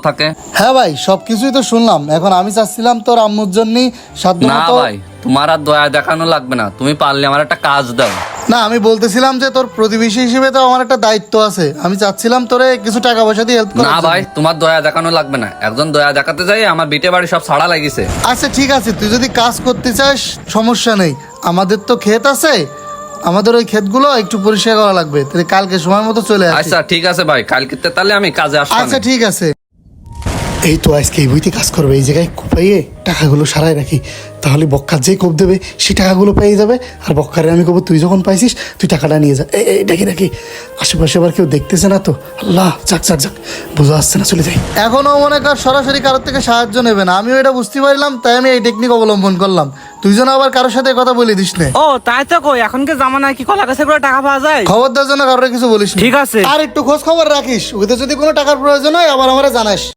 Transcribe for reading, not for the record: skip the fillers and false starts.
থাকে। হ্যাঁ ভাই, সবকিছুই তো শুনলাম। এখন আমি চাচ্ছিলাম তোর আম্মুর জন্যই সাধ্য না মতো। ভাই, তোমার আর দয়া দেখানো লাগবে না, তুমি পারলে আমার একটা কাজ দাও। না, আমি বলতেছিলাম যে তোর প্রতিবেশী হিসেবে তো আমার একটা দায়িত্ব আছে। আমি চাচ্ছিলাম তোরে কিছু টাকা পয়সা দিয়ে হেল্প করার না জন্য। ভাই, তোমার দয়া দেখানো লাগবে না, একজন দয়া দেখাতে যাই আমার বিটে বাড়ি সব ছাড়া লাগিছে। আচ্ছা ঠিক আছে, তুই যদি কাজ করতে চাস সমস্যা নেই। আমাদের তো ক্ষেত আছে, আমাদের ওই ক্ষেতগুলো একটু পরিষ্কার করা লাগবে। তাহলে কালকে সময় মতো চলে আসিস। আচ্ছা ঠিক আছে ভাই, কালকে তাহলে আমি কাজে আসবো। আচ্ছা ঠিক আছে। এই তো আজকে এই বইতে কাজ করবে, এই জায়গায় কোপাইয়ে টাকাগুলো সারাই রাখি। তাহলে বক্কার যেই কোপ দেবে সেই টাকাগুলো পেয়ে যাবে। আর বক্কারে আমি কব তুই যখন পাইছিস তুই টাকাটা নিয়ে যা। এই ডাকি ডাকি, আশেপাশে আবার কেউ দেখতেছে না তো? আল্লাহ, যাক যাক যাক, বোঝা আসছে না, চলে যাই। এখনো মনে কর সরাসরি কারোর থেকে সাহায্য নেবে না, আমিও এটা বুঝতে পারলাম, তাই আমি এই টেকনিক অবলম্বন করলাম। তুই যেন আবার কারোর সাথে কথা বলে দিস না। ও তাই তো কই, এখনকার জামানায় কি কলা গাছে করে টাকা পাওয়া যায়? খবরদার জন্য কারোর কিছু বলিস না। ঠিক আছে। আর একটু খোঁজ খবর রাখিস, ওদের যদি কোনো টাকার প্রয়োজন হয় আবার আমারে জানাস।